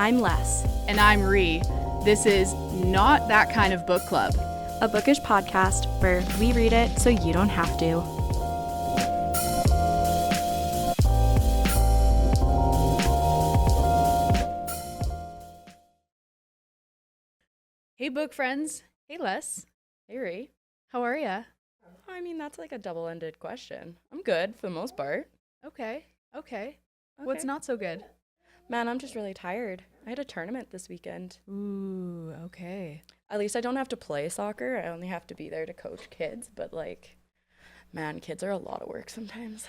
I'm Les. And I'm Ree. This is Not That Kind of Book Club, a bookish podcast where we read it so you don't have to. Hey, book friends. Hey, Les. Hey, Ree. How are ya? I mean, that's like a double-ended question. I'm good for the most part. Okay. What's not so good? Man, I'm just really tired. I had a tournament this weekend. Ooh, okay. At least I don't have to play soccer. I only have to be there to coach kids. But man, kids are a lot of work sometimes.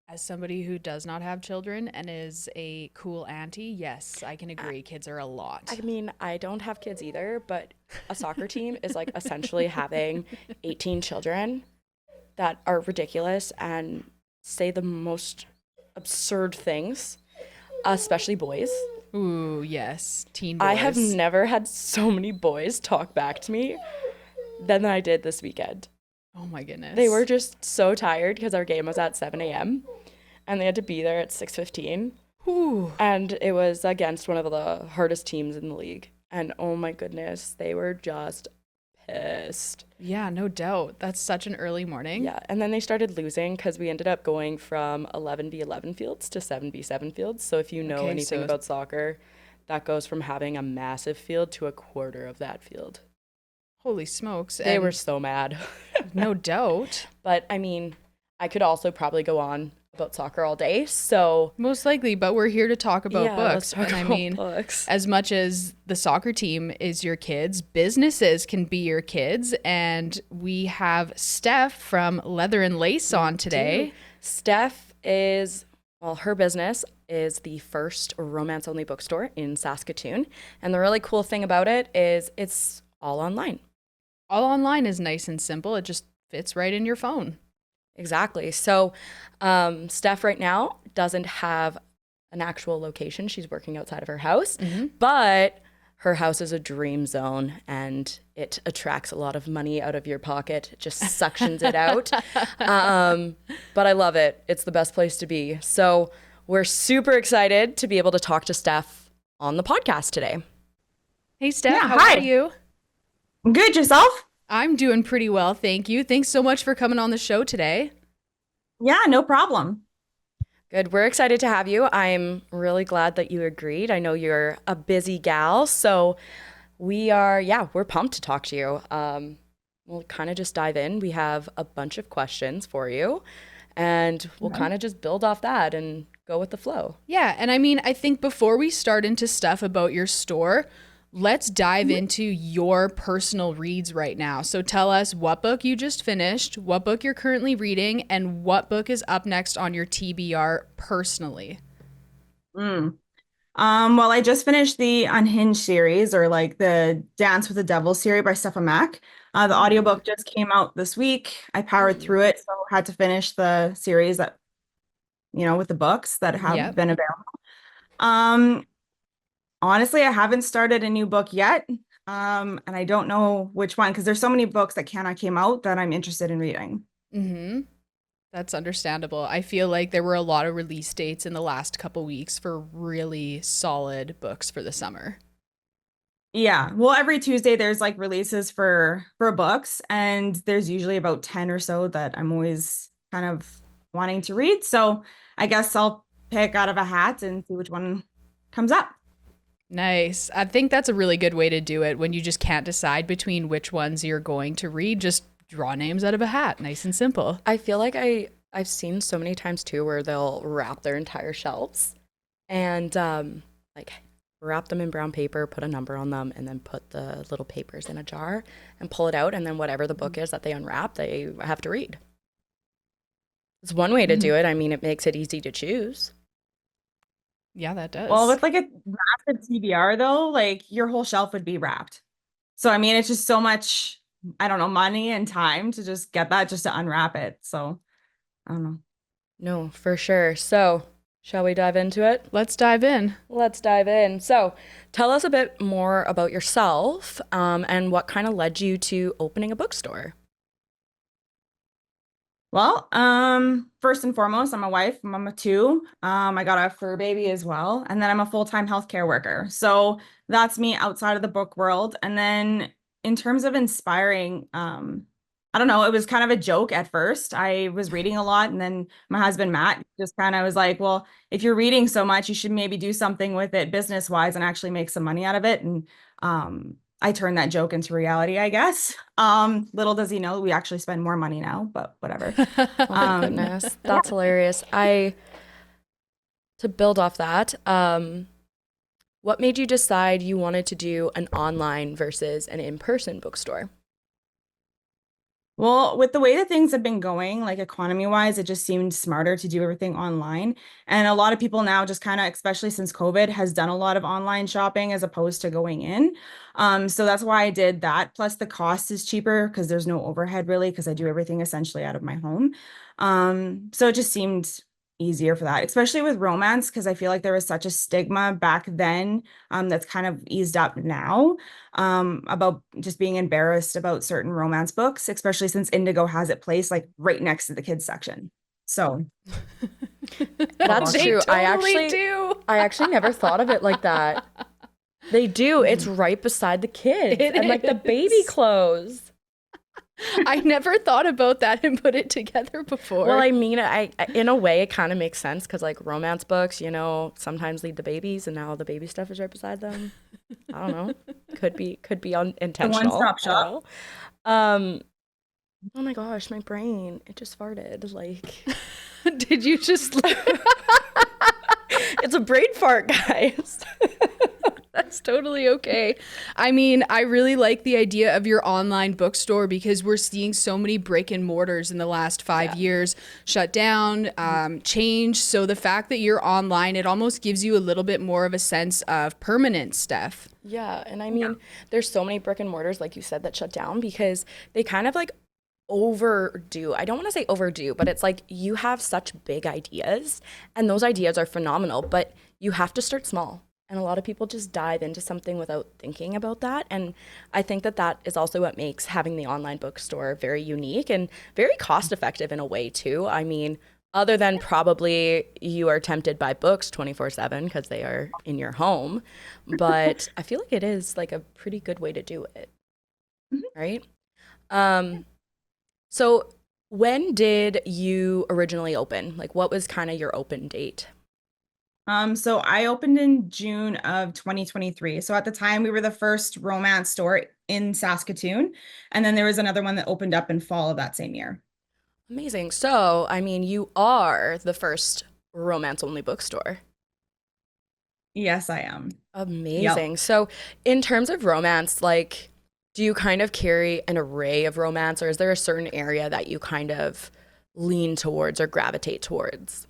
As somebody who does not have children and is a cool auntie, yes, I can agree. Kids are a lot. I mean, I don't have kids either, but a soccer team is like essentially having 18 children that are ridiculous and say the most absurd things, especially boys. Ooh, yes. Teen boys. I have never had so many boys talk back to me than I did this weekend. Oh my goodness. They were just so tired because our game was at 7 a.m. and they had to be there at 6:15. Ooh. And it was against one of the hardest teams in the league. And oh my goodness, they were just pissed. Yeah, no doubt. That's such an early morning. Yeah, and then they started losing because we ended up going from 11v11 fields to 7v7 fields. So if you know anything about soccer, that goes from having a massive field to a quarter of that field. Holy smokes. They were so mad. No doubt. But I mean, I could also probably go on about soccer all day, so most likely, but we're here to talk about books. Let's talk about books. As much as the soccer team is your kids, businesses can be your kids, and we have Stef from Leather and Lace on today. Stef is, her business is the first romance-only bookstore in Saskatoon, and the really cool thing about it is it's all online. All online is nice and simple. It just fits right in your phone. Exactly. So Steph right now doesn't have an actual location. She's working outside of her house, but her house is a dream zone and it attracts a lot of money out of your pocket. It just suctions it out. But I love it. It's the best place to be. So we're super excited to be able to talk to Steph on the podcast today. Hey, Steph, how are you? Good, yourself? I'm doing pretty well, thank you. Thanks so much for coming on the show today. Yeah, no problem. Good. We're excited to have you. I'm really glad that you agreed. I know you're a busy gal, so we're pumped to talk to you. We'll kind of just dive in. We have a bunch of questions for you, and we'll kind of just build off that and go with the flow. Yeah, and I mean, I think before we start into stuff about your store, let's dive into your personal reads right now. So tell us what book you just finished, what book you're currently reading, and what book is up next on your TBR personally. Well, I just finished the Unhinged series, or like the Dance with the Devil series by Stef. The audiobook just came out this week. I powered through it, so I had to finish the series that, with the books that have been available. Honestly, I haven't started a new book yet, and I don't know which one because there's so many books that came out that I'm interested in reading. That's understandable. I feel like there were a lot of release dates in the last couple weeks for really solid books for the summer. Yeah, well, every Tuesday there's like releases for books, and there's usually about 10 or so that I'm always kind of wanting to read. So I guess I'll pick out of a hat and see which one comes up. Nice. I think that's a really good way to do it when you just can't decide between which ones you're going to read. Just draw names out of a hat. Nice and simple. I feel like I've seen so many times too where they'll wrap their entire shelves and wrap them in brown paper, put a number on them, and then put the little papers in a jar and pull it out. And then whatever the book is that they unwrap, they have to read. It's one way to do it. I mean, it makes it easy to choose. Yeah, that does. Well, with like a massive TBR though, like your whole shelf would be wrapped. So, I mean, it's just so much, I don't know, money and time to just get that, just to unwrap it. So, I don't know. No, for sure. So, shall we dive into it? Let's dive in. So, tell us a bit more about yourself and what kind of led you to opening a bookstore. Well, first and foremost, I'm a wife, mom of two. I got a fur baby as well, and then I'm a full-time healthcare worker. So that's me outside of the book world. And then in terms of inspiring, I don't know, it was kind of a joke at first. I was reading a lot, and then my husband Matt just kind of was like, "Well, if you're reading so much, you should maybe do something with it business-wise and actually make some money out of it." And I turned that joke into reality, I guess. Little does he know, we actually spend more money now, but whatever. Oh my goodness, that's hilarious. To build off that, what made you decide you wanted to do an online versus an in-person bookstore? Well, with the way that things have been going, like economy wise, it just seemed smarter to do everything online. And a lot of people now just kind of, especially since COVID, has done a lot of online shopping as opposed to going in. So that's why I did that. Plus, the cost is cheaper because there's no overhead really, because I do everything essentially out of my home. So it just seemed easier for that, especially with romance, because I feel like there was such a stigma back then, that's kind of eased up now, about just being embarrassed about certain romance books, especially since Indigo has it placed like right next to the kids section. So That's They true. totally do. I actually never thought of it like that. They do. It's right beside the kids It and like the baby is. clothes. I never thought about that and put it together before. Well, I mean, in a way, it kind of makes sense because like romance books, sometimes lead to babies, and now the baby stuff is right beside them. I don't know. Could be the unintentional. one-stop I don't shop. know. Oh my gosh, my brain, it just farted. Like, Did you just it's a brain fart, guys. That's totally okay. I mean, I really like the idea of your online bookstore because we're seeing so many brick and mortars in the last 5 years shut down, change. So the fact that you're online, it almost gives you a little bit more of a sense of permanence, Steph. Yeah, and I mean, there's so many brick and mortars, like you said, that shut down because they kind of like overdo. I don't want to say overdo, but it's like you have such big ideas, and those ideas are phenomenal, but you have to start small. And a lot of people just dive into something without thinking about that. And I think that that is also what makes having the online bookstore very unique and very cost effective in a way, too. I mean, other than probably you are tempted by books 24/7 because they are in your home. But I feel like it is like a pretty good way to do it, Mhm. right? Um, so when did you originally open? Like, what was kind of your open date? So I opened in June of 2023. So at the time, we were the first romance store in Saskatoon, and then there was another one that opened up in fall of that same year. Amazing. So, I mean, you are the first romance only bookstore. Yes, I am. Yep. Amazing. So, in terms of romance, like, do you kind of carry an array of romance, or is there a certain area that you kind of lean towards or gravitate towards?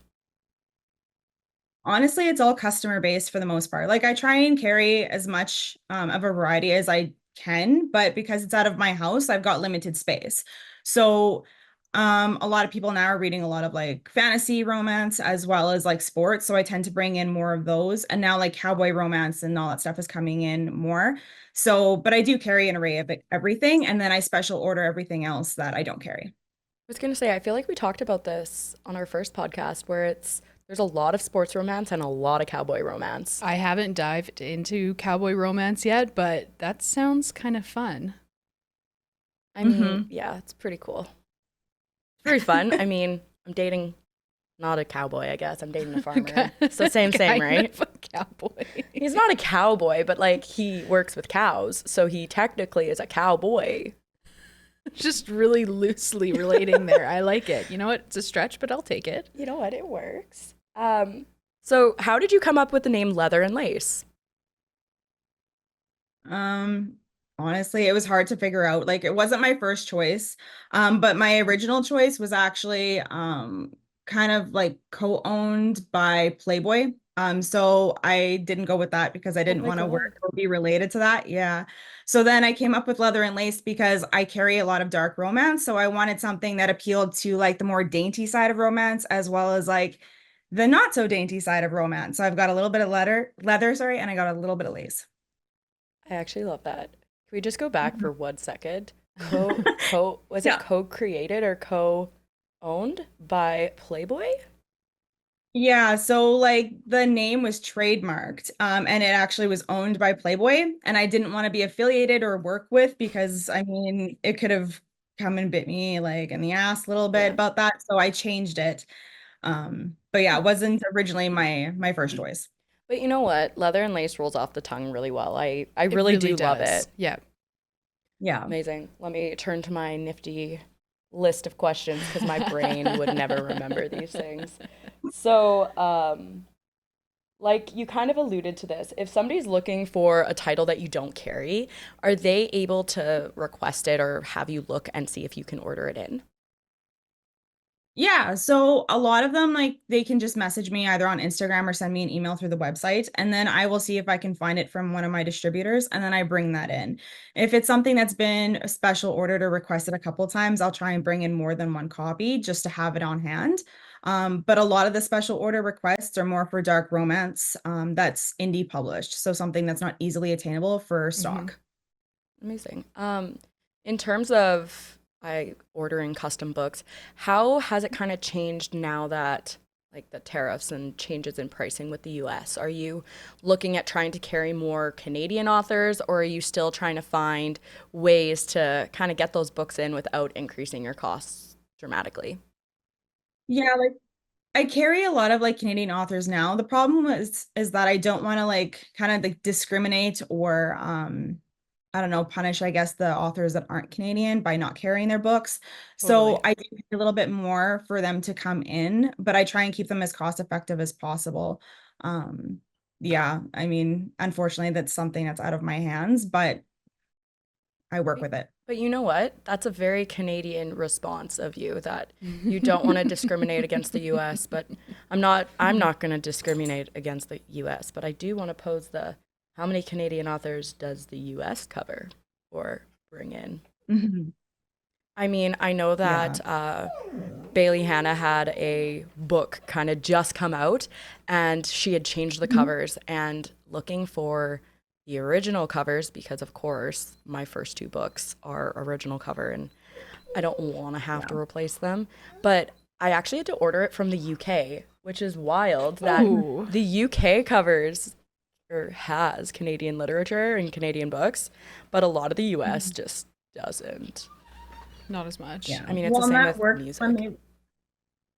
Honestly, it's all customer based for the most part. Like I try and carry as much of a variety as I can, but because it's out of my house, I've got limited space. So a lot of people now are reading a lot of like fantasy romance as well as like sports. So I tend to bring in more of those. And now like cowboy romance and all that stuff is coming in more. So, but I do carry an array of everything. And then I special order everything else that I don't carry. I was gonna say, I feel like we talked about this on our first podcast where there's a lot of sports romance and a lot of cowboy romance. I haven't dived into cowboy romance yet, but that sounds kind of fun. I mean, yeah, it's pretty cool. Very fun. I mean, I'm dating not a cowboy, I guess. I'm dating a farmer. So same, Kind right? of a cowboy. He's not a cowboy, but like he works with cows. So he technically is a cowboy. Just really loosely relating there. I like it. You know what? It's a stretch, but I'll take it. You know what? It works. So how did you come up with the name Leather and Lace? Um, Honestly, it was hard to figure out. Like it wasn't my first choice. But my original choice was actually kind of like co-owned by Playboy. So I didn't go with that because I Oh didn't my want to God. work or be related to that. Yeah. So then I came up with Leather and Lace because I carry a lot of dark romance. So I wanted something that appealed to like the more dainty side of romance as well as like the not so dainty side of romance. So I've got a little bit of leather, sorry, and I got a little bit of lace. I actually love that. Can we just go back Mhm. for 1 second? Was it Yeah. co-created or co? owned by Playboy? Yeah, so like the name was trademarked, and it actually was owned by Playboy, and I didn't want to be affiliated or work with because I mean it could have come and bit me like in the ass a little bit Yeah. about that, so I changed it. But yeah, it wasn't originally my first choice. But you know what? Leather and lace rolls off the tongue really well. I It really really do love does. it. Yeah. Yeah. Amazing. Let me turn to my nifty list of questions because my brain would never remember these things. So, like you kind of alluded to this, if somebody's looking for a title that you don't carry, are they able to request it or have you look and see if you can order it in? Yeah, so a lot of them like they can just message me either on Instagram or send me an email through the website, and then I will see if I can find it from one of my distributors, and then I bring that in. If it's something that's been a special ordered or requested a couple of times, I'll try and bring in more than one copy just to have it on hand. But a lot of the special order requests are more for dark romance, that's indie published, so something that's not easily attainable for Mm-hmm. stock. Amazing. In terms of I ordering custom books, how has it kind of changed now that like the tariffs and changes in pricing with the US? Are you looking at trying to carry more Canadian authors, or are you still trying to find ways to kind of get those books in without increasing your costs dramatically? Yeah, like I carry a lot of like Canadian authors now. The problem is that I don't want to like kind of like discriminate or I don't know, punish I guess the authors that aren't Canadian by not carrying their books. Totally. So I do pay a little bit more for them to come in, but I try and keep them as cost effective as possible. Um yeah, I mean, unfortunately that's something that's out of my hands, but I work with it. But you know what? That's a very Canadian response of you that you don't want to discriminate against the US, but I'm not going to discriminate against the US, but I do want to pose the how many Canadian authors does the US cover or bring in? Mhm. I mean, I know Yeah. that Bailey Hannah had a book kind of just come out and she had changed the Mhm. covers and looking for the original covers because of course my first two books are original cover and I don't want to have to Yeah. replace them. But I actually had to order it from the UK, which is wild that Ooh. the UK covers or has Canadian literature and Canadian books, but a lot of the US Mhm. just doesn't. Not as much. Yeah. I mean, it's the Well, and same that with works when music. they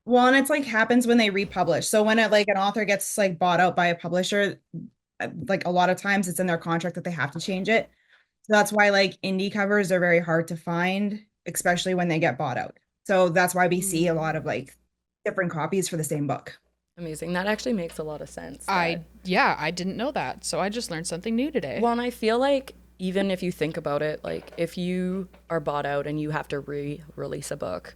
well, and it's like happens when they republish. So when it like an author gets like bought out by a publisher, like a lot of times it's in their contract that they have to change it. So that's why like indie covers are very hard to find, especially when they get bought out. So that's why we see a lot of like different copies for the same book. Amazing. That actually makes a lot of sense that I didn't know that. So I just learned something new today. well, and I feel like even if you think about it, like if you are bought out and you have to re-release a book,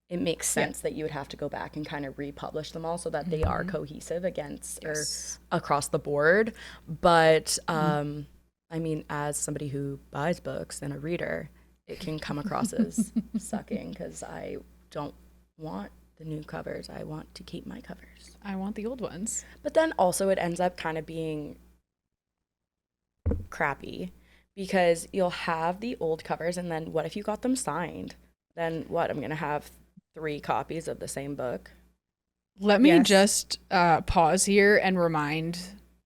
it makes Yeah. sense that you would have to go back and kind of republish them all so that they are Mm-hmm. cohesive against or Yes. across the board. But Mhm. I mean, as somebody who buys books and a reader, it can come across as sucking because I don't want the new covers. I want to keep my covers. I want the old ones. But then also it ends up kind of being crappy because you'll have the old covers and then what if you got them signed? Then what? I'm going to have three copies of the same book. Let me Yes. just pause here and remind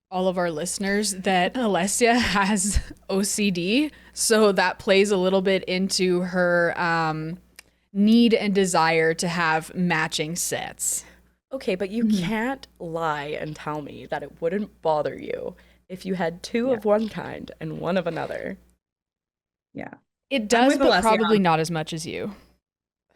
all of our listeners that Alessia has OCD. So that plays a little bit into her need and desire to have matching sets. Okay, but you Mhm. can't lie and tell me that it wouldn't bother you if you had two Yeah. of one kind and one of another. Yeah. It I'm does, with but Alessia. probably not as much as you.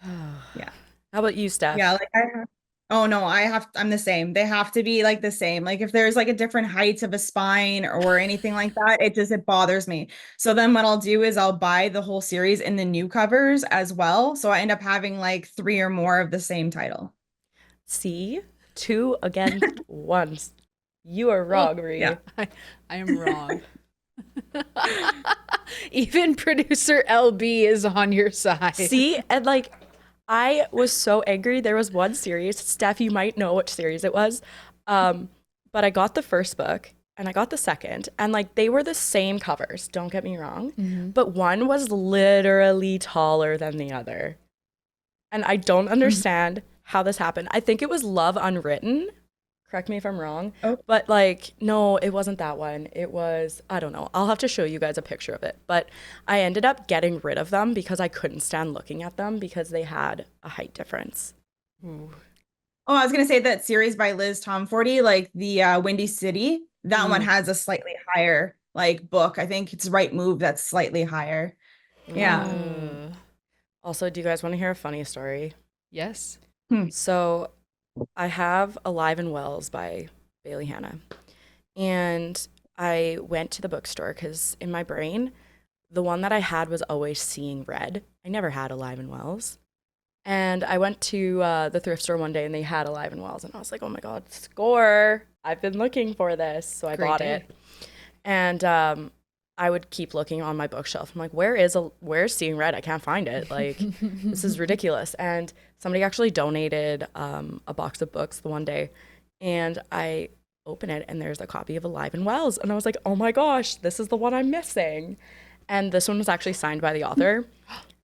Yeah. How about you, Steph? Yeah, like I have, oh no, I'm the same. They have to be like the same. Like if there's like a different height of a spine or anything like that, it bothers me. So then what I'll do is I'll buy the whole series in the new covers as well. So I end up having like three or more of the same title. See? Two against one. You are wrong, Yeah. Ree. I am wrong. Even producer LB is on your side. See? And like, I was so angry. There was one series. Steph, you might know which series it was. But I got the first book and I got the second. And like, they were the same covers. Don't get me wrong. Mm-hmm. But one was literally taller than the other. And I don't understand how this happened. I think it was Love Unwritten. Correct me if I'm wrong. Oh. But like, no, it wasn't that one. It was, I don't know. I'll have to show you guys a picture of it. But I ended up getting rid of them because I couldn't stand looking at them because they had a height difference. Ooh. Oh, I was gonna say that series by Liz Tomforty, like the Windy City, that one has a slightly higher like book. I think it's Right Move that's slightly higher. Yeah. Also, do you guys want to hear a funny story? Yes. So I have Alive and Wells by Bailey Hanna. And I went to the bookstore because in my brain, the one that I had was always Seeing Red. I never had Alive and Wells. And I went to the thrift store one day and they had Alive and Wells. And I was like, oh my God, score. I've been looking for this. So I bought it. And I would keep looking on my bookshelf. I'm like, where's Seeing Red? I can't find it. Like, this is ridiculous. And somebody actually donated a box of books the one day. And I open it and there's a copy of Alive and Wells. And I was like, oh my gosh, this is the one I'm missing. And this one was actually signed by the author.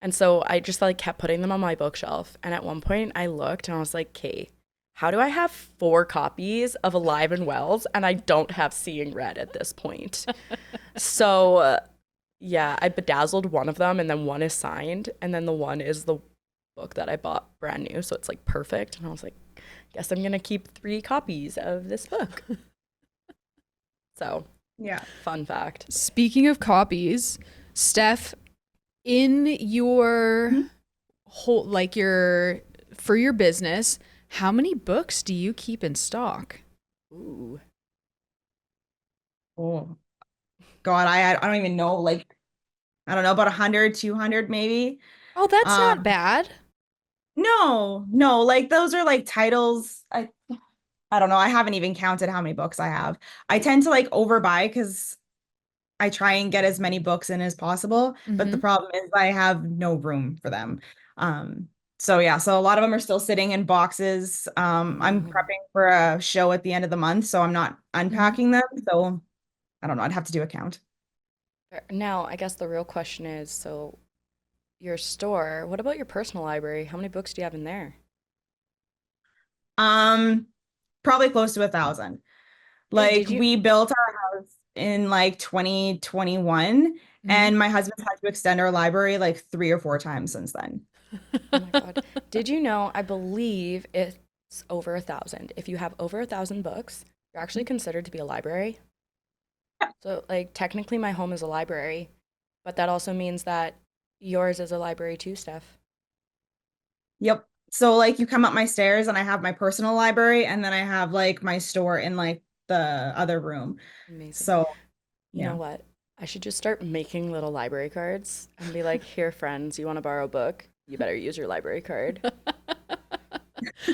And so I just like kept putting them on my bookshelf. And at one point I looked and I was like, okay, how do I have 4 copies of Alive and Wells and I don't have Seeing Red at this point? So yeah, I bedazzled one of them and then one is signed. And then the one is the book that I bought brand new. So it's like perfect. And I was like, guess I'm going to keep 3 copies of this book. So Yeah. fun fact. Speaking of copies, Steph, in your whole, like for your business, how many books do you keep in stock? Ooh. Oh, God, I don't even know. Like, I don't know, about 100, 200 maybe. Oh, that's not bad. No, like those are like titles. I don't know. I haven't even counted how many books I have. I tend to like overbuy because I try and get as many books in as possible. But the problem is I have no room for them. So yeah, so a lot of them are still sitting in boxes. I'm prepping for a show at the end of the month, so I'm not unpacking them. So I don't know. I'd have to do a count. Now, I guess the real question is, so your store, what about your personal library? How many books do you have in there? Probably close to 1,000. Hey, Like did you? we built our house in like 2021, and my husband's had to extend our library like 3 or 4 times since then. Oh my God. Did you know? I believe it's over 1,000. If you have over 1,000 books, you're actually considered to be a library. So, like, technically, my home is a library, but that also means that yours is a library too, Steph. Yep. So like you come up my stairs and I have my personal library and then I have like my store in like the other room. Amazing. So You know yeah. what? I should just start making little library cards and be like, here, friends, you want to borrow a book? You better use your library card.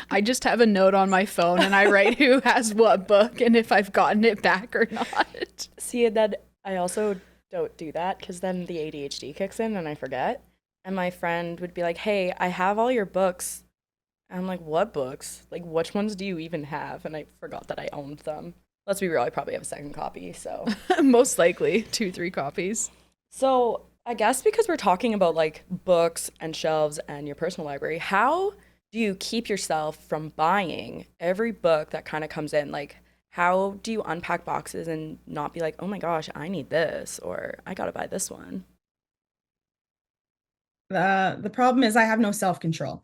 I just have a note on my phone and I write who has what book and if I've gotten it back or not. See, and then I also don't do that because then the ADHD kicks in and I forget. And my friend would be like, hey, I have all your books. And I'm like, what books? Like, which ones do you even have? And I forgot that I owned them. Let's be real, I probably have a second copy, so. Most likely 2, 3 copies. So I guess because we're talking about like books and shelves and your personal library, how do you keep yourself from buying every book that kind of comes in? Like, how do you unpack boxes and not be like, oh my gosh, I need this, or I gotta buy this one? The problem is I have no self-control.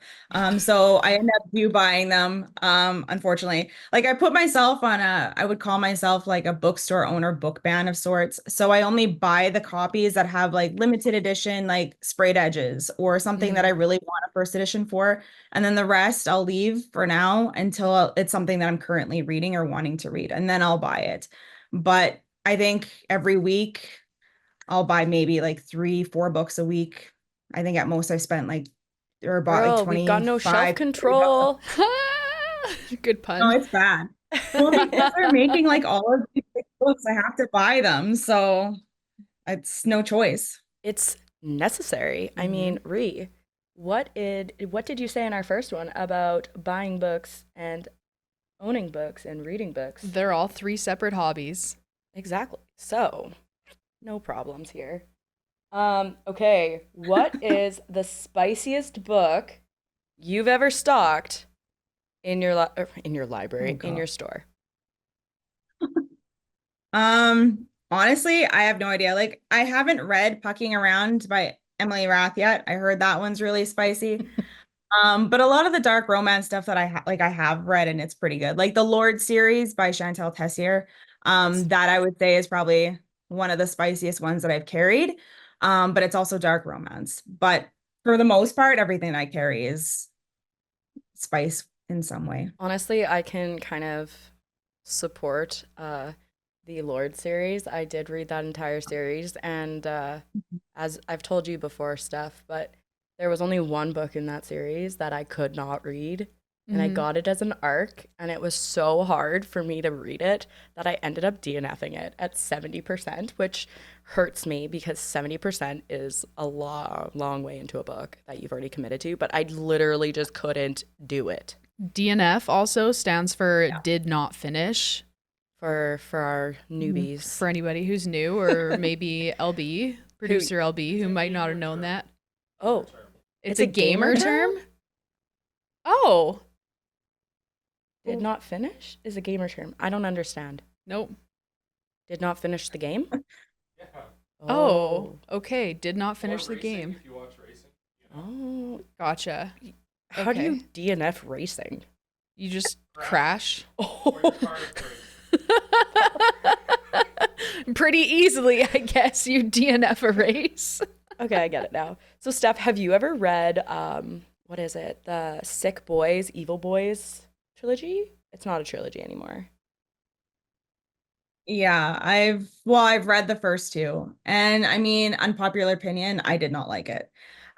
So I end up buying them, unfortunately. Like I put myself on I would call myself like a bookstore owner book ban of sorts. So I only buy the copies that have like limited edition, like sprayed edges or something that I really want a first edition for. And then the rest I'll leave for now until it's something that I'm currently reading or wanting to read, and then I'll buy it. But I think every week I'll buy maybe like 3, 4 books a week. I think at most I spent like or bought like Girl, we've got no 25, shelf 30 bucks. control. Good No, pun. it's bad. Well, because they're making like all of these big books, I have to buy them. So it's no choice. It's necessary. I mean, what did you say in our first one about buying books and owning books and reading books? They're all 3 separate hobbies. Exactly. So, no problems here. Okay, what is the spiciest book you've ever stocked in your library, Oh, in your God. store? Honestly, I have no idea. Like, I haven't read Pucking Around by Emily Rath yet. I heard that one's really spicy. But a lot of the dark romance stuff that I have read and it's pretty good. Like the Lord series by Chantal Tessier. Yes. That I would say is probably one of the spiciest ones that I've carried. But it's also dark romance. But for the most part, everything I carry is spice in some way. Honestly, I can kind of support the Lord series. I did read that entire series, and as I've told you before, Steph, but there was only one book in that series that I could not read, and I Mhm. got it as an arc, and it was so hard for me to read it that I ended up DNFing it at 70%, which hurts me because 70% is a long, long way into a book that you've already committed to, but I literally just couldn't do it. DNF also stands for did not finish. For our Mhm. newbies For anybody who's new, or maybe LB, who producer LB, who might not have known that. oh, It's it's a a gamer gamer term? term? Oh. Did not finish is a gamer term. I don't understand. Nope. Did not finish the game? Oh, Oh. okay. Did not finish the game. Oh. Gotcha. How do you Okay. DNF racing? You just crash Oh. pretty easily, I guess. You DNF a race. Okay, I get it now. So Steph, have you ever read what is it? The Sick Boys, Evil Boys trilogy? It's not a trilogy anymore. Yeah, I've read the first two. And I mean, unpopular opinion, I did not like it.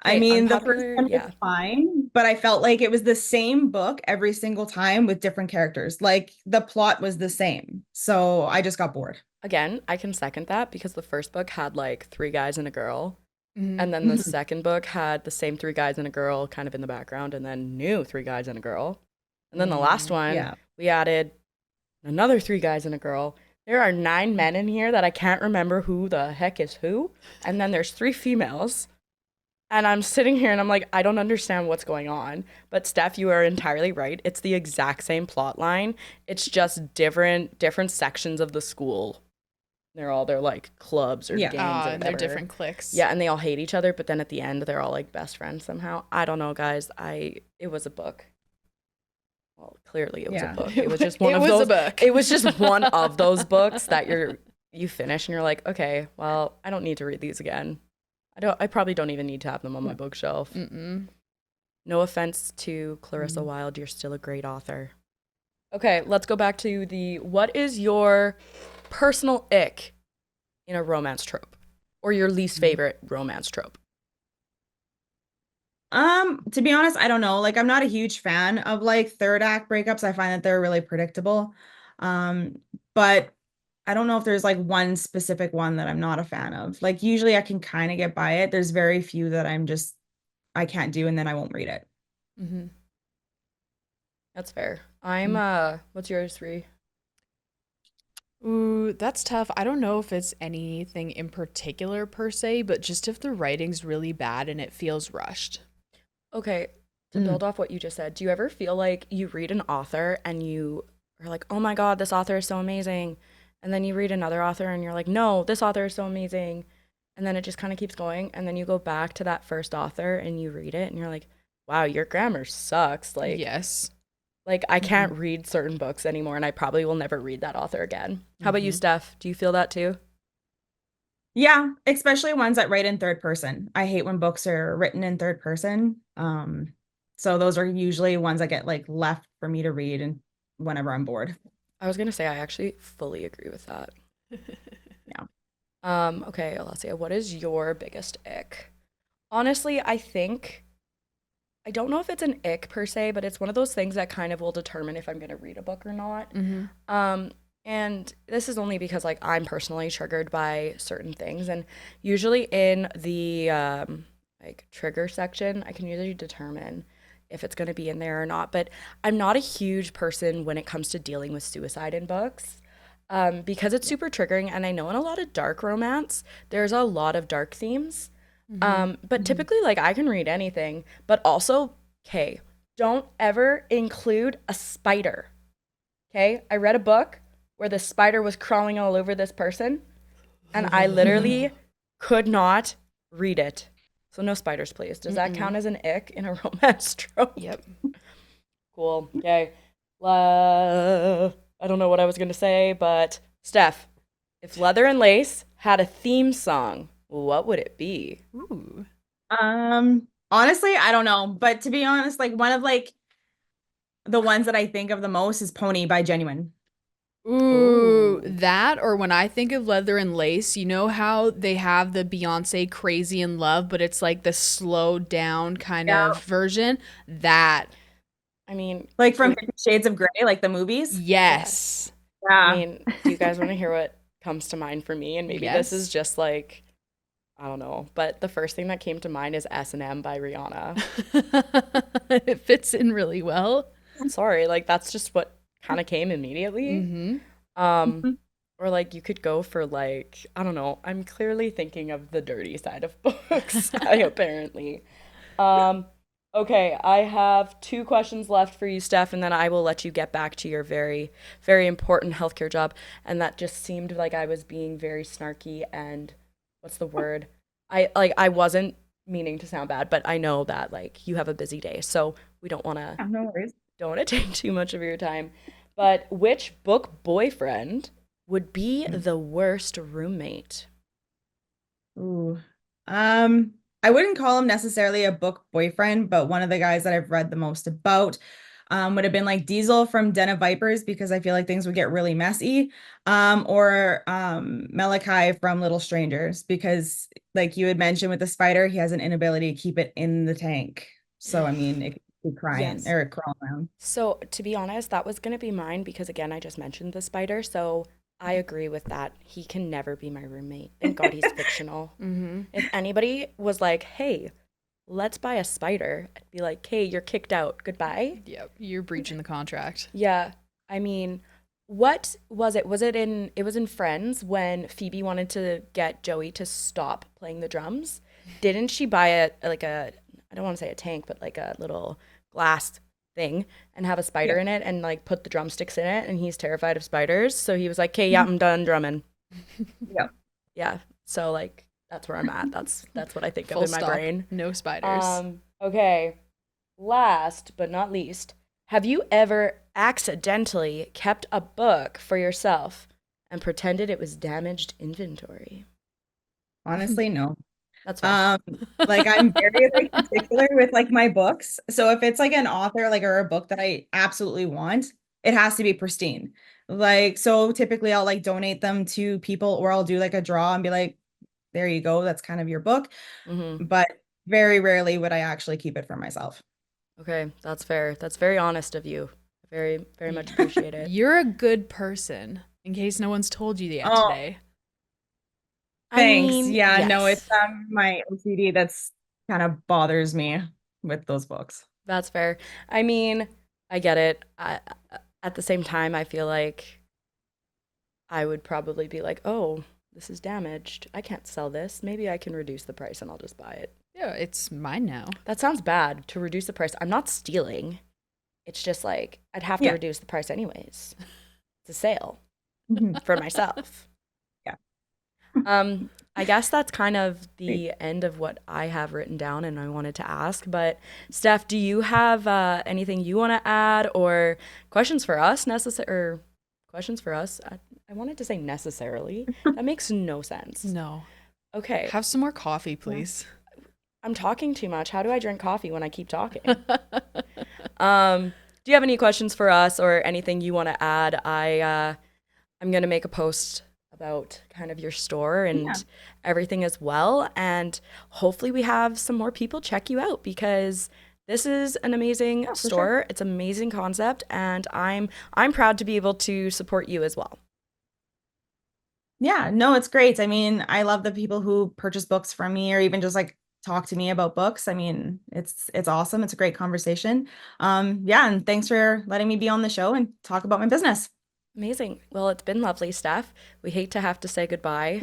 I Okay, mean, the first unpopular, one was yeah. fine, but I felt like it was the same book every single time with different characters. Like the plot was the same. So I just got bored. Again, I can second that because the first book had like three guys and a girl. Mhm. And then the second book had the same three guys and a girl kind of in the background, and then new three guys and a girl. And then the last one, Yeah. we added another three guys and a girl. There are 9 men in here that I can't remember who the heck is who. And then there's three females. And I'm sitting here and I'm like, I don't understand what's going on. But Steph, you are entirely right. It's the exact same plot line. It's just different sections of the school. They're like clubs or Yeah. gangs or And they're whatever. different cliques. Yeah, and they all hate each other, but then at the end they're all like best friends somehow. I don't know, guys. It was a book. Well, clearly it was a Yeah. book. It was just one It of was a those book. It was just one of those books that you finish and you're like, "Okay, well, I don't need to read these again." I probably don't even need to have them on my bookshelf. Mm-mm. No offense to Clarissa Wilde, you're still a great author. Okay, let's go back to what is your personal ick in a romance trope or your least favorite romance trope? To be honest, I don't know. Like, I'm not a huge fan of like third act breakups. I find that they're really predictable. But I don't know if there's like one specific one that I'm not a fan of. Like, usually I can kind of get by it. There's very few that I can't do, and then I won't read it. Mm-hmm. That's fair. I'm what's yours, Ree? Ooh, that's tough. I don't know if it's anything in particular per se, but just if the writing's really bad and it feels rushed. Okay, to build off what you just said, do you ever feel like you read an author and you are like, "Oh my God, this author is so amazing." And then you read another author and you're like, "No, this author is so amazing." And then it just kind of keeps going and then you go back to that first author and you read it and you're like, "Wow, your grammar sucks." Yes. Like I can't read certain books anymore and I probably will never read that author again. How about you, Steph? Do you feel that too? Yeah, especially ones that write in third person. I hate when books are written in third person. So those are usually ones that get like left for me to read and whenever I'm bored. I was gonna say I actually fully agree with that. Yeah. Okay, Alessia, what is your biggest ick? Honestly, I don't know if it's an ick per se, but it's one of those things that kind of will determine if I'm gonna read a book or not. And this is only because like I'm personally triggered by certain things, and usually in the like trigger section, I can usually determine if it's gonna be in there or not. But I'm not a huge person when it comes to dealing with suicide in books. Because it's super triggering, and I know in a lot of dark romance, there's a lot of dark themes. But typically, like, I can read anything, but also, okay, don't ever include a spider. Okay? I read a book where the spider was crawling all over this person, and I literally could not read it. So no spiders, please. Does that count as an ick in a romance trope? Yep. Cool. Okay. I don't know what I was going to say, but Steph, if Leather and Lace had a theme song, what would it be? Ooh. Honestly, I don't know, but to be honest, like one of like the ones that I think of the most is Pony by Genuine. Ooh, that or when I think of Leather and Lace, you know how they have the Beyonce Crazy in Love, but it's like the slowed down kind of version? That. I mean, Like from 50 Shades of Grey, like the movies. Yes. I Yeah. mean, do you guys want to hear what comes to mind for me? And maybe this is just like, I don't know, but the first thing that came to mind is S&M by Rihanna. It fits in really well. Sorry, like that's just what kind of came immediately. Or like you could go for like, I don't know, I'm clearly thinking of the dirty side of books, apparently. Okay, I have 2 questions left for you, Steph, and then I will let you get back to your very, very important healthcare job. And that just seemed like I was being very snarky and what's the word? I wasn't meaning to sound bad, but I know that like you have a busy day, so we don't want to No worries. take too much of your time. But which book boyfriend would be the worst roommate? Ooh. I wouldn't call him necessarily a book boyfriend, but one of the guys that I've read the most about would have been like Diesel from Den of Vipers because I feel like things would get really messy. Or Malachi from Little Strangers because like you had mentioned with the spider, he has an inability to keep it in the tank. So I mean, it could be crying Yes. or crawling around. So, to be honest, that was going to be mine because, again, I just mentioned the spider. So, I agree with that. He can never be my roommate. Thank God he's fictional. If anybody was like, hey, let's buy a spider, I'd be like, hey, you're kicked out. Goodbye. Yep. You're breaching the contract. Yeah. I mean, what was it? It was in Friends when Phoebe wanted to get Joey to stop playing the drums. Didn't she buy I don't want to say a tank, but like a little glass thing and have a spider in it and like put the drumsticks in it, and he's terrified of spiders. So he was like, "Okay, yeah, I'm done drumming." Yeah. Yeah. So like that's where I'm at. That's what I think Full of in my stop. brain. No spiders. Okay. Last but not least, have you ever accidentally kept a book for yourself and pretended it was damaged inventory? Honestly, no. That's fine. Like I'm very like particular with like my books. So if it's like an author like or a book that I absolutely want, it has to be pristine. Like so typically I'll like donate them to people or I'll do like a draw and be like, there you go, that's kind of your book. But very rarely would I actually keep it for myself. Okay, that's fair. That's very honest of you. Very, very much appreciate it. You're a good person, in case no one's told you yet Oh, today. thanks. I mean, Yeah, yes. no, it's my OCD that's kind of bothers me with those books. That's fair. I mean, I get it. At the same time, I feel like I would probably be like, oh, this is damaged. I can't sell this. Maybe I can reduce the price and I'll just buy it. Yeah, it's mine now. That sounds bad to reduce the price. I'm not stealing. It's just like I'd have to reduce the price anyways. It's a sale for myself. Yeah. I guess that's kind of the end of what I have written down and I wanted to ask. But Steph, do you have anything you want to add or questions for us or questions for us? I wanted to say necessarily. That makes no sense. No. Okay. Have some more coffee, please. I'm talking too much. How do I drink coffee when I keep talking? Do you have any questions for us or anything you want to add? I'm going to make a post about kind of your store and everything as well. And hopefully we have some more people check you out because this is an amazing store. Sure. It's an amazing concept. And I'm proud to be able to support you as well. Yeah, no, it's great. I mean, I love the people who purchase books from me or even just like talk to me about books. I mean, it's awesome. It's a great conversation. Yeah, and thanks for letting me be on the show and talk about my business. Amazing. Well, it's been lovely, Steph. We hate to have to say goodbye,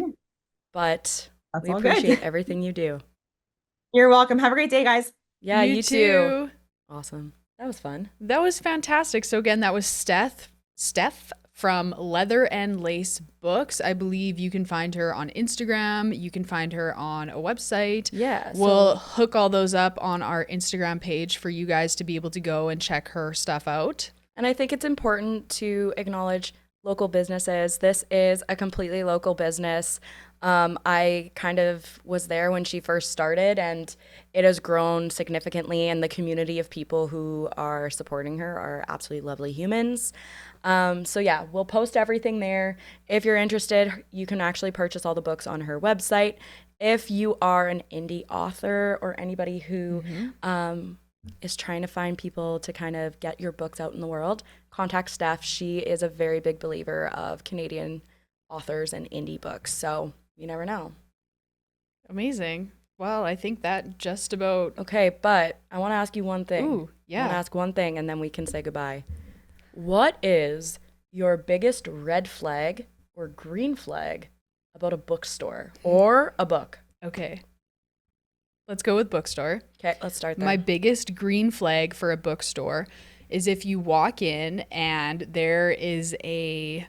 but That's we all appreciate good. everything you do. You're welcome. Have a great day, guys. Yeah, you too. Awesome. That was fun. That was fantastic. So again, that was Stef from Leather and Lace Books. I believe you can find her on Instagram. You can find her on a website. Yeah. We'll hook all those up on our Instagram page for you guys to be able to go and check her stuff out. And I think it's important to acknowledge local businesses. This is a completely local business. I kind of was there when she first started, and it has grown significantly, and the community of people who are supporting her are absolutely lovely humans. So yeah, we'll post everything there. If you're interested, you can actually purchase all the books on her website. If you are an indie author or anybody who is trying to find people to kind of get your books out in the world, contact Stef. She is a very big believer of Canadian authors and indie books. So you never know. Amazing. Well, I think that just about... Okay, but I want to ask you one thing. Ooh, yeah. I want to ask one thing, and then we can say goodbye. What is your biggest red flag or green flag about a bookstore or a book? Okay. Let's go with bookstore. Okay, let's start there. My biggest green flag for a bookstore is if you walk in and there is a...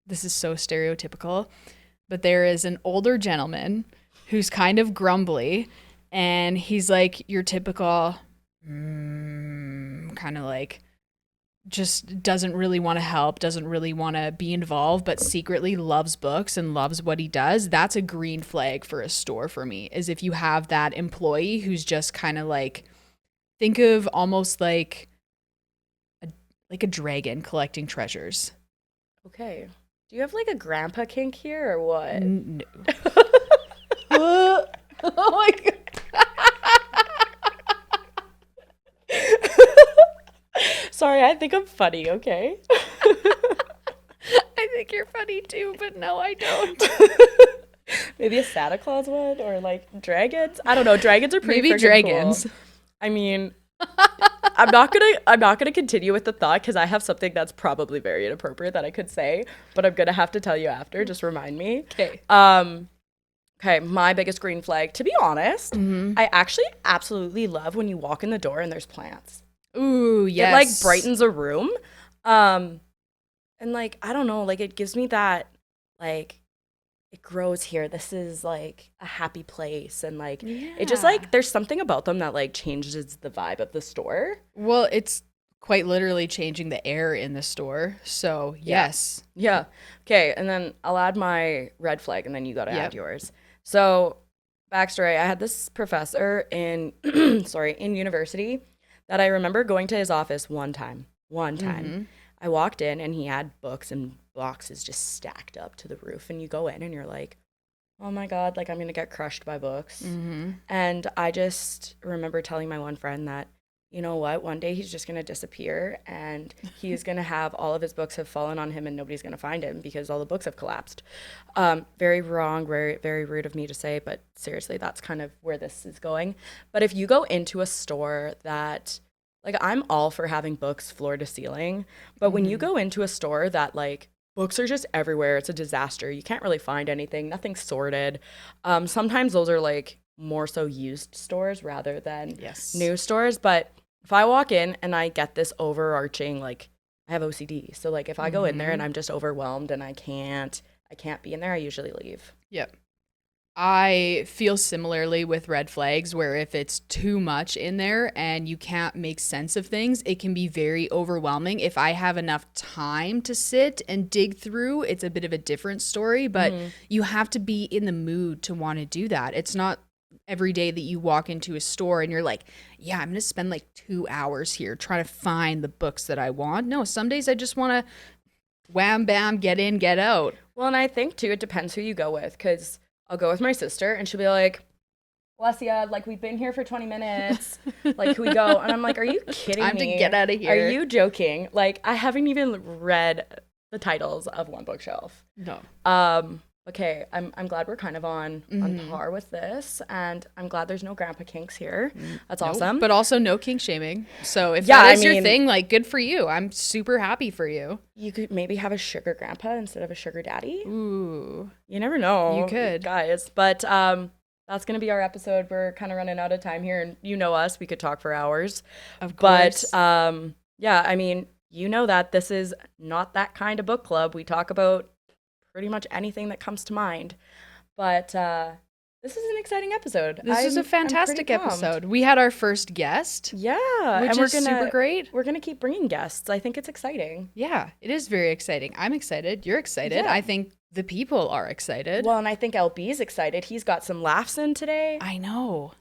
This is so stereotypical, but there is an older gentleman who's kind of grumbly, and he's like your typical kind of like just doesn't really want to help, doesn't really want to be involved, but secretly loves books and loves what he does. That's a green flag for a store for me, is if you have that employee who's just kind of like, think of almost like a dragon collecting treasures. Okay. Do you have like a grandpa kink here or what? No. Oh my God. Sorry, I think I'm funny, okay? I think you're funny too, but no, I don't. Maybe a Santa Claus one, or like dragons? I don't know. Dragons are pretty Maybe dragons. Cool. I mean, I'm not gonna continue with the thought because I have something that's probably very inappropriate that I could say, but I'm gonna have to tell you after. Just remind me. Okay. Okay, my biggest green flag, to be honest, I actually absolutely love when you walk in the door and there's plants. Ooh, yes. It like brightens a room. And like, I don't know, like it gives me that, like, it grows here. This is like a happy place. And like, it just like, there's something about them that like changes the vibe of the store. Well, it's quite literally changing the air in the store. So yes. Yeah. Okay. And then I'll add my red flag and then you got to add yours. So backstory, I had this professor in, in university that I remember going to his office one time. I walked in and he had books and boxes just stacked up to the roof. And you go in and you're like, oh my God, like I'm going to get crushed by books. And I just remember telling my one friend that, you know what, one day he's just going to disappear and he's going to have all of his books have fallen on him and nobody's going to find him because all the books have collapsed. Very wrong, very, very rude of me to say, but seriously, that's kind of where this is going. But if you go into a store that, like, I'm all for having books floor to ceiling, but when you go into a store that, like, books are just everywhere, it's a disaster. You can't really find anything, nothing's sorted. Sometimes those are, like, more so used stores rather than new stores. But if I walk in and I get this overarching, like, I have OCD. So, like, if I go in there and I'm just overwhelmed and I can't be in there, I usually leave. Yep. I feel similarly with red flags, where if it's too much in there and you can't make sense of things, it can be very overwhelming. If I have enough time to sit and dig through, it's a bit of a different story, but you have to be in the mood to want to do that. It's not every day that you walk into a store and you're like, yeah, I'm going to spend like 2 hours here trying to find the books that I want. No, some days I just want to wham, bam, get in, get out. Well, and I think, too, it depends who you go with, because I'll go with my sister and she'll be like, bless ya, like, we've been here for 20 minutes. Like, can we go? And I'm like, are you kidding me? Time to get out of here. Are you joking? Like, I haven't even read the titles of one bookshelf. No. Okay, I'm glad we're kind of on par with this, and I'm glad there's no grandpa kinks here. That's awesome. But also no kink shaming. So if that is your thing, like, good for you. I'm super happy for you. You could maybe have a sugar grandpa instead of a sugar daddy. Ooh. You never know. You could. Guys. But that's that's going to be our episode. We're kind of running out of time here, and you know us, we could talk for hours. Of course. But yeah, I mean, you know that this is not that kind of book club. We talk about pretty much anything that comes to mind. But this is an exciting episode. This is a fantastic episode. We had our first guest. Yeah. Which is super great. We're going to keep bringing guests. I think it's exciting. Yeah, it is very exciting. I'm excited. You're excited. Yeah. I think the people are excited. Well, and I think LB's excited. He's got some laughs in today. I know.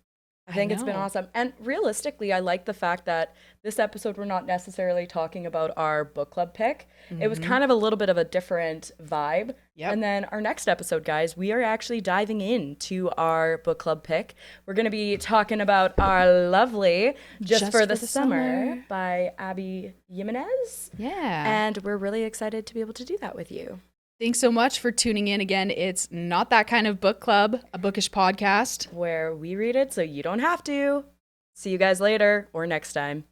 I think it's been awesome. And realistically, I like the fact that this episode, we're not necessarily talking about our book club pick. It was kind of a little bit of a different vibe. Yep. And then our next episode, guys, we are actually diving into our book club pick. We're going to be talking about our lovely Just for the Summer by Abby Jimenez. Yeah. And we're really excited to be able to do that with you. Thanks so much for tuning in again. It's Not That Kind of Book Club, a bookish podcast where we read it so you don't have to. See you guys later or next time.